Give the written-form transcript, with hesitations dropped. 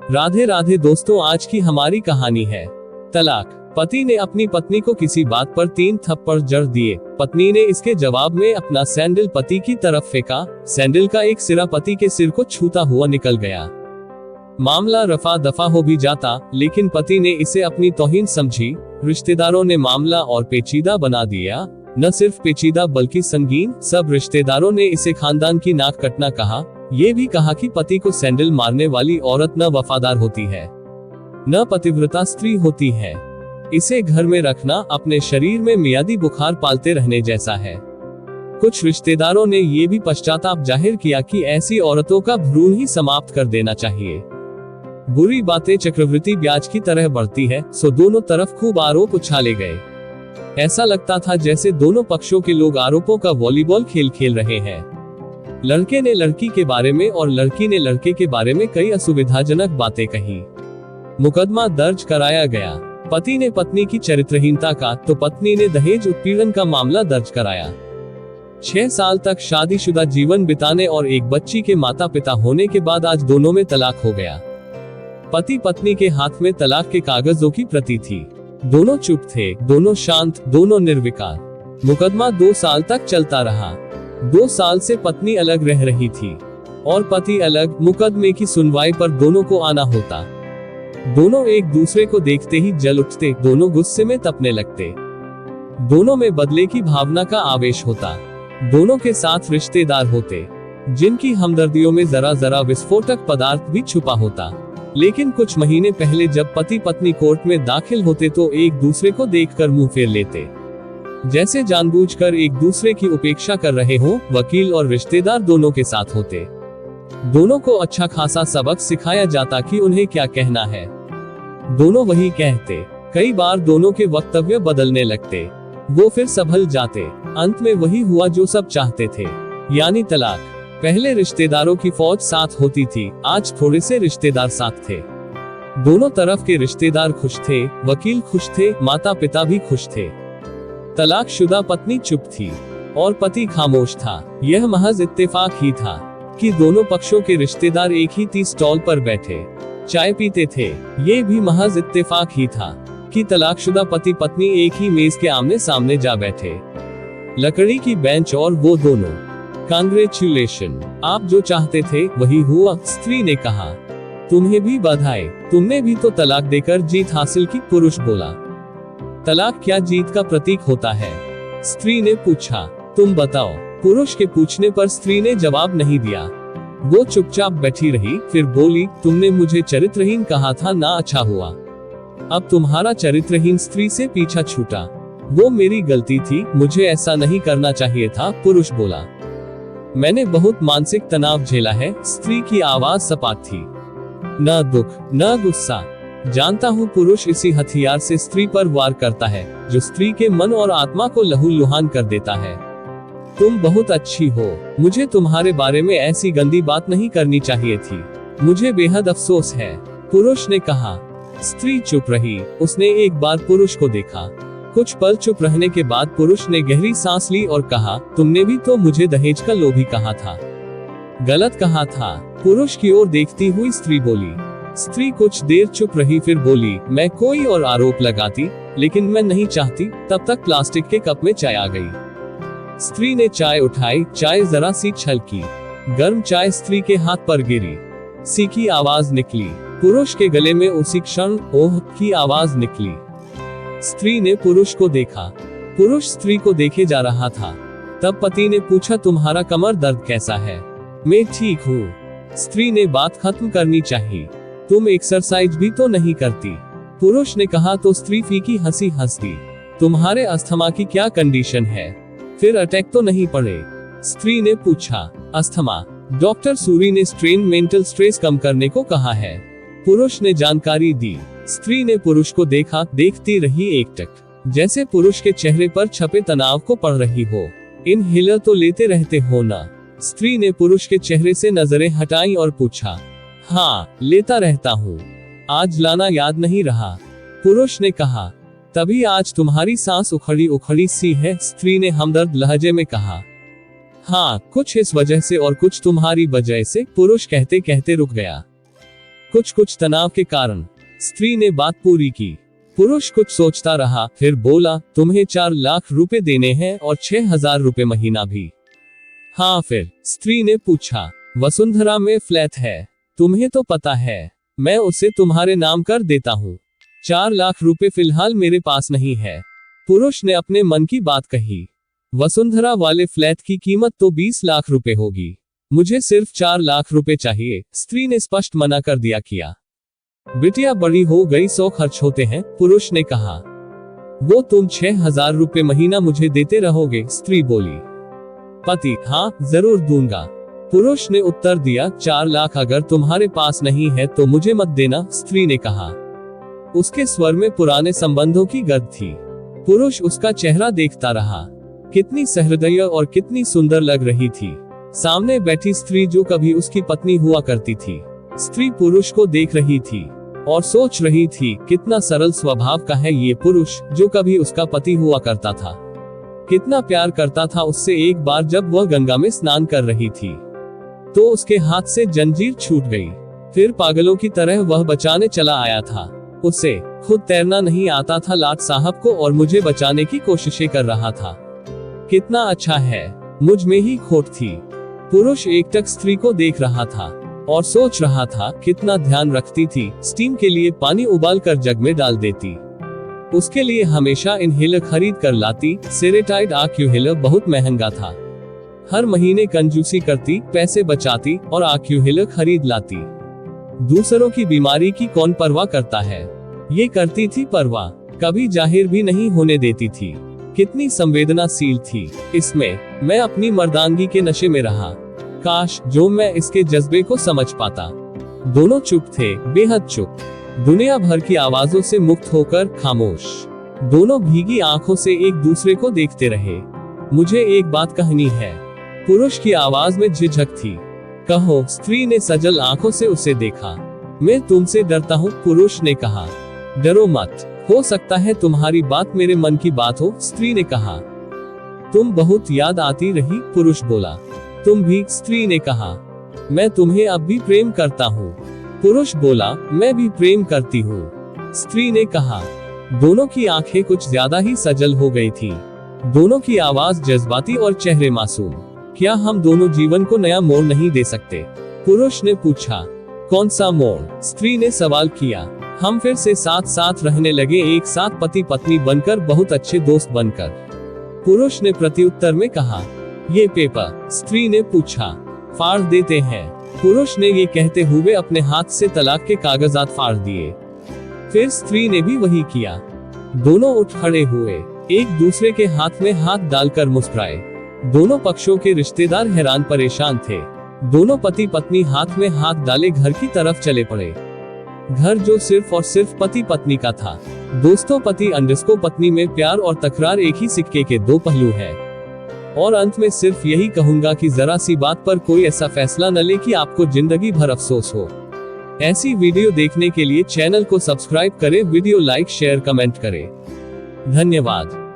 राधे राधे दोस्तों, आज की हमारी कहानी है तलाक। पति ने अपनी पत्नी को किसी बात पर 3 थप्पड़ जड़ दिए। पत्नी ने इसके जवाब में अपना सैंडल पति की तरफ फेंका। सैंडल का एक सिरा पति के सिर को छूता हुआ निकल गया। मामला रफा दफा हो भी जाता, लेकिन पति ने इसे अपनी तौहीन समझी। रिश्तेदारों ने मामला और पेचीदा बना दिया। न सिर्फ पेचीदा बल्कि संगीन। सब रिश्तेदारों ने इसे खानदान की नाक कटना कहा। ये भी कहा कि पति को सैंडल मारने वाली औरत न वफादार होती है, न पतिव्रता स्त्री होती है। इसे घर में रखना अपने शरीर में मियादी बुखार पालते रहने जैसा है। कुछ रिश्तेदारों ने ये भी पश्चाताप जाहिर किया कि ऐसी औरतों का भ्रूण ही समाप्त कर देना चाहिए। बुरी बातें चक्रवृद्धि ब्याज की तरह बढ़ती है, सो दोनों तरफ खूब आरोप उछाले गए। ऐसा लगता था जैसे दोनों पक्षों के लोग आरोपों का वॉलीबॉल खेल खेल रहे हैं। लड़के ने लड़की के बारे में और लड़की ने लड़के के बारे में कई असुविधाजनक बातें कही। मुकदमा दर्ज कराया गया। पति ने पत्नी की चरित्रहीनता का, तो पत्नी ने दहेज उत्पीड़न का मामला दर्ज कराया। 6 साल तक शादीशुदा जीवन बिताने और एक बच्ची के माता पिता होने के बाद आज दोनों में तलाक हो गया। पति पत्नी के हाथ में तलाक के कागजों की प्रति थी। दोनों चुप थे, दोनों शांत, दोनों निर्विकार। मुकदमा 2 साल तक चलता रहा। 2 साल से पत्नी अलग रह रही थी और पति अलग। मुकदमे की सुनवाई पर दोनों को आना होता। दोनों एक दूसरे को देखते ही जल उठते, दोनों गुस्से में तपने लगते। दोनों में बदले की भावना का आवेश होता। दोनों के साथ रिश्तेदार होते, जिनकी हमदर्दियों में जरा जरा विस्फोटक पदार्थ भी छुपा होता। लेकिन कुछ महीने पहले जब पति पत्नी कोर्ट में दाखिल होते तो एक दूसरे को देखकर मुंह फेर लेते, जैसे जानबूझकर एक दूसरे की उपेक्षा कर रहे हों। वकील और रिश्तेदार दोनों के साथ होते। दोनों को अच्छा खासा सबक सिखाया जाता कि उन्हें क्या कहना है। दोनों वही कहते। कई बार दोनों के वक्तव्य बदलने लगते। वो फिर संभल जाते। अंत में वही हुआ जो सब चाहते थे, यानी तलाक। पहले रिश्तेदारों की फौज साथ होती थी, आज थोड़े से रिश्तेदार साथ थे। दोनों तरफ के रिश्तेदार खुश थे, वकील खुश थे, माता पिता भी खुश थे। तलाकशुदा पत्नी चुप थी और पति खामोश था। यह महज इत्तेफाक ही था कि दोनों पक्षों के रिश्तेदार एक ही टी स्टॉल पर बैठे चाय पीते थे। ये भी महज इत्तेफाक ही था कि तलाकशुदा पति पत्नी एक ही मेज के आमने सामने जा बैठे। लकड़ी की बेंच और वो दोनों। कांग्रेचुलेशन, आप जो चाहते थे वही हुआ, स्त्री ने कहा। तुम्हें भी बधाई, तुमने भी तो तलाक देकर जीत हासिल की, पुरुष बोला। तलाक क्या जीत का प्रतीक होता है? स्त्री ने पूछा। तुम बताओ। पुरुष के पूछने पर स्त्री ने जवाब नहीं दिया। वो चुपचाप बैठी रही, फिर बोली, तुमने मुझे चरित्रहीन कहा था ना, अच्छा हुआ। अब तुम्हारा चरित्रहीन स्त्री से पीछा छूटा। वो मेरी गलती थी, मुझे ऐसा नहीं करना चाहिए था, पुरुष बोला। मैंने बहुत मानसिक तनाव झेला है, स्त्री की आवाज सपाट थी। न दुख न गुस्सा। जानता हूँ पुरुष इसी हथियार से स्त्री पर वार करता है, जो स्त्री के मन और आत्मा को लहूलुहान कर देता है। तुम बहुत अच्छी हो, मुझे तुम्हारे बारे में ऐसी गंदी बात नहीं करनी चाहिए थी। मुझे बेहद अफसोस है, पुरुष ने कहा। स्त्री चुप रही। उसने एक बार पुरुष को देखा। कुछ पल चुप रहने के बाद पुरुष ने गहरी सांस ली और कहा, तुमने भी तो मुझे दहेज का लोभी कहा था। गलत कहा था, पुरुष की ओर देखती हुई स्त्री बोली। स्त्री कुछ देर चुप रही, फिर बोली, मैं कोई और आरोप लगाती, लेकिन मैं नहीं चाहती। तब तक प्लास्टिक के कप में चाय आ गई। स्त्री ने चाय उठाई। चाय जरा सी छलकी। गर्म चाय स्त्री के हाथ पर गिरी। सी की आवाज निकली। पुरुष के गले में उसी क्षण ओह की आवाज निकली। स्त्री ने पुरुष को देखा। पुरुष स्त्री को देखे जा रहा था। तब पति ने पूछा, तुम्हारा कमर दर्द कैसा है? मैं ठीक हूँ। स्त्री ने बात खत्म करनी चाहिए। तुम एक्सरसाइज भी तो नहीं करती, पुरुष ने कहा। तो स्त्री फीकी हंसी हंस दी। तुम्हारे अस्थमा की क्या कंडीशन है? फिर अटैक तो नहीं पड़े? स्त्री ने पूछा। अस्थमा, डॉक्टर सूरी ने स्ट्रेन मेंटल स्ट्रेस कम करने को कहा है, पुरुष ने जानकारी दी। स्त्री ने पुरुष को देखा, देखती रही एकटक, जैसे पुरुष के चेहरे पर छपे तनाव को पढ़ रही हो। इनहेलर तो लेते रहते हो ना? स्त्री ने पुरुष के चेहरे से नजरें हटाई और पूछा। हाँ, लेता रहता हूँ। आज लाना याद नहीं रहा, पुरुष ने कहा। तभी आज तुम्हारी सांस उखड़ी उखड़ी सी है, स्त्री ने हमदर्द लहजे में कहा। हाँ, कुछ इस वजह से और कुछ तुम्हारी वजह से, पुरुष कहते कहते रुक गया। कुछ कुछ तनाव के कारण स्त्री ने बात पूरी की। पुरुष कुछ सोचता रहा, फिर बोला, तुम्हें 4 लाख रुपए देने हैं और 6,000 रुपए महीना भी। हाँ फिर? स्त्री ने पूछा। वसुंधरा में फ्लैट है, तुम्हें तो पता है, मैं उसे तुम्हारे नाम कर देता हूँ। 4 लाख रुपए फिलहाल मेरे पास नहीं है। पुरुष ने अपने मन की बात कही। वसुंधरा वाले फ्लैट की कीमत तो 20 लाख रुपए होगी, मुझे सिर्फ 4 लाख रुपए चाहिए। स्त्री ने स्पष्ट मना कर दिया किया। बिटिया बड़ी हो गई, 100 खर्च होते हैं, पुरुष ने कहा। वो तुम 6,000 रुपए महीना मुझे देते रहोगे? स्त्री बोली। पति, हाँ जरूर दूंगा। पुरुष ने उत्तर दिया। 4 लाख अगर तुम्हारे पास नहीं है तो मुझे मत देना, स्त्री ने कहा। उसके स्वर में पुराने संबंधों की गंध थी। पुरुष उसका चेहरा देखता रहा। कितनी सहृदय और कितनी सुंदर लग रही थी सामने बैठी स्त्री, जो कभी उसकी पत्नी हुआ करती थी। स्त्री पुरुष को देख रही थी और सोच रही थी, कितना सरल स्वभाव का है ये पुरुष, जो कभी उसका पति हुआ करता था। कितना प्यार करता था उससे। एक बार जब वह गंगा में स्नान कर रही थी तो उसके हाथ से जंजीर छूट गई। फिर पागलों की तरह वह बचाने चला आया था। उसे खुद तैरना नहीं आता था लाट साहब को, और मुझे बचाने की कोशिशें कर रहा था। कितना अच्छा है, मुझ में ही खोट थी। पुरुष एकटक स्त्री को देख रहा था और सोच रहा था, कितना ध्यान रखती थी। स्टीम के लिए पानी उबाल कर जग में डाल देती, उसके लिए हमेशा इनहेलर खरीद कर लाती। सेरेटाइड आक्यूहेलर बहुत महंगा था। हर महीने कंजूसी करती, पैसे बचाती और आक्यूहेलर खरीद लाती। दूसरों की बीमारी की कौन परवाह करता है, ये करती थी परवाह। कभी जाहिर भी नहीं होने देती थी। कितनी संवेदनाशील थी इसमें। मैं अपनी मर्दानगी के नशे में रहा। काश जो मैं इसके जज्बे को समझ पाता। दोनों चुप थे, बेहद चुप। दुनिया भर की आवाजों से मुक्त होकर खामोश। दोनों भीगी आंखों से एक दूसरे को देखते रहे। मुझे एक बात कहनी है, पुरुष की आवाज में झिझक थी। कहो, स्त्री ने सजल आंखों से उसे देखा। मैं तुमसे डरता हूँ, पुरुष ने कहा। डरो मत, हो सकता है तुम्हारी बात मेरे मन की बात हो, स्त्री ने कहा। तुम बहुत याद आती रही, पुरुष बोला। तुम भी, स्त्री ने कहा। मैं तुम्हें अब भी प्रेम करता हूँ, पुरुष बोला। मैं भी प्रेम करती हूँ, स्त्री ने कहा। दोनों की आंखें कुछ ज्यादा ही सजल हो गई थी। दोनों की आवाज जज्बाती और चेहरे मासूम। क्या हम दोनों जीवन को नया मोड़ नहीं दे सकते, पुरुष ने पूछा। कौन सा मोड़, स्त्री ने सवाल किया। हम फिर से साथ साथ रहने लगे, एक साथ पति पत्नी बनकर, बहुत अच्छे दोस्त बनकर, पुरुष ने प्रत्युत्तर में कहा। ये पेपर, स्त्री ने पूछा, फाड़ देते हैं? पुरुष ने ये कहते हुए अपने हाथ से तलाक के कागजात फाड़ दिए। फिर स्त्री ने भी वही किया। दोनों उठ खड़े हुए, एक दूसरे के हाथ में हाथ डालकर मुस्कुराए। दोनों पक्षों के रिश्तेदार हैरान परेशान थे। दोनों पति पत्नी हाथ में हाथ डाले घर की तरफ चले पड़े। घर जो सिर्फ और सिर्फ पति पत्नी का था। दोस्तों, पति अंडरस्को पत्नी में प्यार और तकरार एक ही सिक्के के 2 पहलू है। और अंत में सिर्फ यही कहूंगा कि जरा सी बात पर कोई ऐसा फैसला न ले कि आपको जिंदगी भर अफसोस हो। ऐसी वीडियो देखने के लिए चैनल को सब्सक्राइब करें, वीडियो लाइक शेयर कमेंट करें। धन्यवाद।